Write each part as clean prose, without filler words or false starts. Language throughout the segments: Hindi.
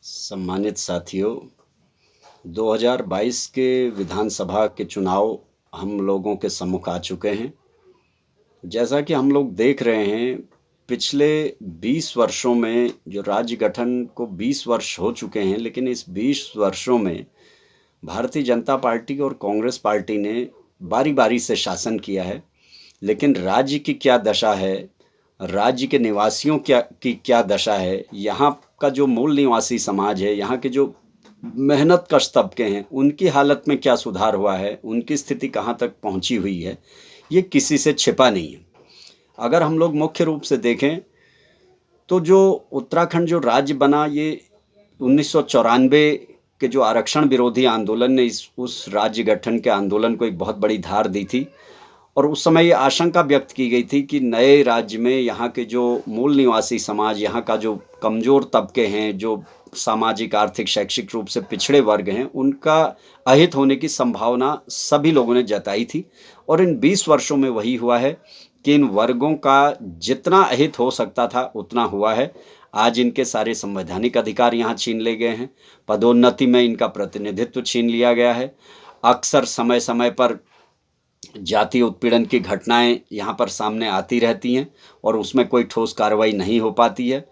सम्मानित साथियों, 2022 के विधानसभा के चुनाव हम लोगों के सम्मुख आ चुके हैं। जैसा कि हम लोग देख रहे हैं, पिछले 20 वर्षों में जो राज्य गठन को 20 वर्ष हो चुके हैं, लेकिन इस 20 वर्षों में भारतीय जनता पार्टी और कांग्रेस पार्टी ने बारी-बारी से शासन किया है। लेकिन राज्य की क्या दशा है, राज्य के निवासियों की क्या दशा है, यहाँ का जो मूल निवासी समाज है, यहाँ के जो मेहनत कश तबके हैं, उनकी हालत में क्या सुधार हुआ है, उनकी स्थिति कहाँ तक पहुँची हुई है, ये किसी से छिपा नहीं है। अगर हम लोग मुख्य रूप से देखें तो जो उत्तराखंड जो राज्य बना, ये 1994 के जो आरक्षण विरोधी आंदोलन ने उस राज्य गठन के आंदोलन को एक बहुत बड़ी धार दी थी। और उस समय ये आशंका व्यक्त की गई थी कि नए राज्य में यहाँ के जो मूल निवासी समाज, यहाँ का जो कमज़ोर तबके हैं, जो सामाजिक आर्थिक शैक्षिक रूप से पिछड़े वर्ग हैं, उनका अहित होने की संभावना सभी लोगों ने जताई थी। और इन 20 वर्षों में वही हुआ है कि इन वर्गों का जितना अहित हो सकता था उतना हुआ है। आज इनके सारे संवैधानिक अधिकार यहाँ छीन ले गए हैं, पदोन्नति में इनका प्रतिनिधित्व छीन लिया गया है। अक्सर समय समय पर जातीय उत्पीड़न की घटनाएं यहाँ पर सामने आती रहती हैं और उसमें कोई ठोस कार्रवाई नहीं हो पाती है।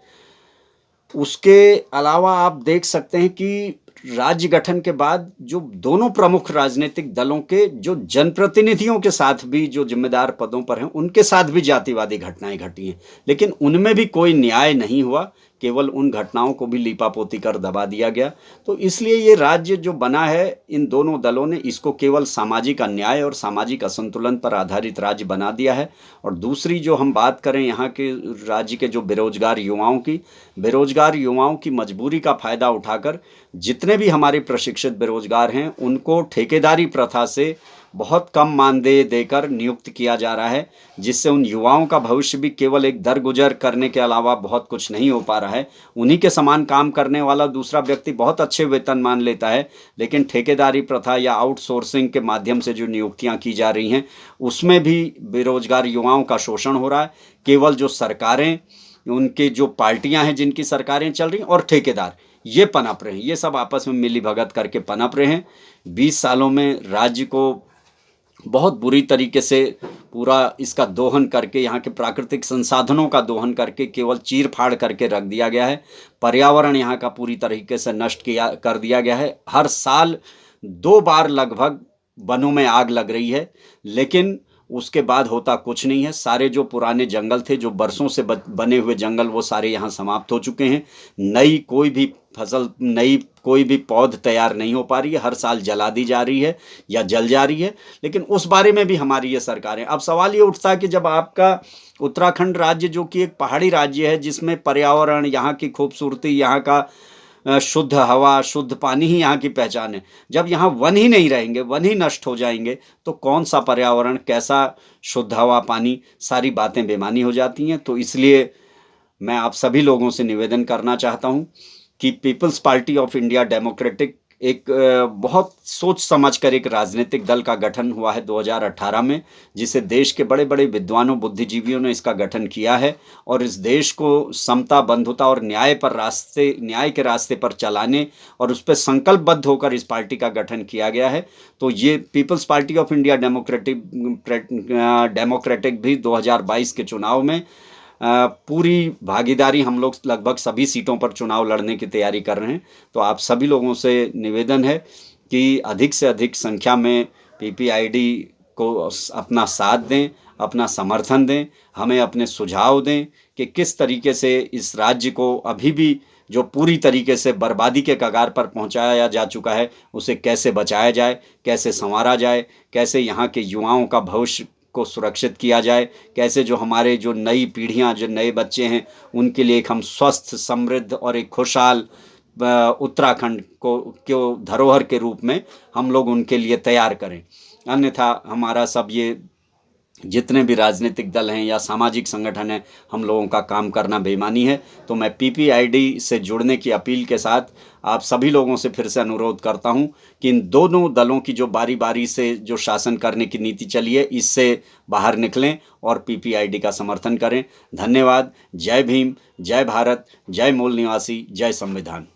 उसके अलावा आप देख सकते हैं कि राज्य गठन के बाद जो दोनों प्रमुख राजनीतिक दलों के जो जनप्रतिनिधियों के साथ भी जो जिम्मेदार पदों पर हैं, उनके साथ भी जातिवादी घटनाएं घटी हैं, लेकिन उनमें भी कोई न्याय नहीं हुआ। केवल उन घटनाओं को भी लीपापोती कर दबा दिया गया। तो इसलिए ये राज्य जो बना है, इन दोनों दलों ने इसको केवल सामाजिक अन्याय और सामाजिक असंतुलन पर आधारित राज्य बना दिया है। और दूसरी जो हम बात करें यहाँ के राज्य के जो बेरोजगार युवाओं की मजबूरी का फ़ायदा उठाकर जितने भी हमारे प्रशिक्षित बेरोजगार हैं, उनको ठेकेदारी प्रथा से बहुत कम मानदेय देकर नियुक्त किया जा रहा है, जिससे उन युवाओं का भविष्य भी केवल एक दरगुजर करने के अलावा बहुत कुछ नहीं हो पा रहा है। उन्हीं के समान काम करने वाला दूसरा व्यक्ति बहुत अच्छे वेतन मान लेता है, लेकिन ठेकेदारी प्रथा या आउटसोर्सिंग के माध्यम से जो नियुक्तियां की जा रही हैं, उसमें भी बेरोजगार युवाओं का शोषण हो रहा है। केवल जो सरकारें, उनके जो पार्टियां हैं जिनकी सरकारें चल रही हैं, और ठेकेदार ये पनप रहे हैं, ये सब आपस में मिली भगत करके पनप रहे हैं। 20 सालों में राज्य को बहुत बुरी तरीके से पूरा इसका दोहन करके, यहाँ के प्राकृतिक संसाधनों का दोहन करके केवल चीर फाड़ करके रख दिया गया है। पर्यावरण यहाँ का पूरी तरीके से नष्ट कर दिया गया है। हर साल 2 बार लगभग वनों में आग लग रही है, लेकिन उसके बाद होता कुछ नहीं है। सारे जो पुराने जंगल थे, जो बरसों से बने हुए जंगल, वो सारे यहाँ समाप्त हो चुके हैं। नई कोई भी फसल, नई कोई भी पौध तैयार नहीं हो पा रही है। हर साल जला दी जा रही है या जल जा रही है, लेकिन उस बारे में भी हमारी ये सरकारें। अब सवाल ये उठता है कि जब आपका उत्तराखंड राज्य, जो कि एक पहाड़ी राज्य है, जिसमें पर्यावरण, यहाँ की खूबसूरती, यहाँ का शुद्ध हवा, शुद्ध पानी ही यहाँ की पहचान है, जब यहाँ वन ही नहीं रहेंगे, वन ही नष्ट हो जाएंगे, तो कौन सा पर्यावरण, कैसा शुद्ध हवा, पानी, सारी बातें बेमानी हो जाती हैं। तो इसलिए मैं आप सभी लोगों से निवेदन करना चाहता हूँ कि Peoples Party of India Democratic एक बहुत सोच समझ कर एक राजनीतिक दल का गठन हुआ है 2018 में, जिसे देश के बड़े बड़े विद्वानों, बुद्धिजीवियों ने इसका गठन किया है। और इस देश को समता, बंधुता और न्याय के रास्ते पर चलाने और उस पर संकल्पबद्ध होकर इस पार्टी का गठन किया गया है। तो ये Peoples Party of India Democratic भी 2022 के चुनाव में पूरी भागीदारी, हम लोग लगभग सभी सीटों पर चुनाव लड़ने की तैयारी कर रहे हैं। तो आप सभी लोगों से निवेदन है कि अधिक से अधिक संख्या में पीपीआईडी को अपना साथ दें, अपना समर्थन दें, हमें अपने सुझाव दें कि किस तरीके से इस राज्य को अभी भी जो पूरी तरीके से बर्बादी के कगार पर पहुंचाया जा चुका है, उसे कैसे बचाया जाए, कैसे संवारा जाए, कैसे यहाँ के युवाओं का भविष्य को सुरक्षित किया जाए, कैसे जो हमारे जो नई पीढ़ियां, जो नए बच्चे हैं, उनके लिए एक हम स्वस्थ, समृद्ध और एक खुशहाल उत्तराखंड को धरोहर के रूप में हम लोग उनके लिए तैयार करें। अन्यथा हमारा सब ये जितने भी राजनीतिक दल हैं या सामाजिक संगठन हैं, हम लोगों का काम करना बेईमानी है। तो मैं पीपीआईडी से जुड़ने की अपील के साथ आप सभी लोगों से फिर से अनुरोध करता हूं कि इन दोनों दलों की जो बारी बारी से जो शासन करने की नीति चली है, इससे बाहर निकलें और पीपीआईडी का समर्थन करें। धन्यवाद। जय भीम, जय भारत, जय मूल निवासी, जय संविधान।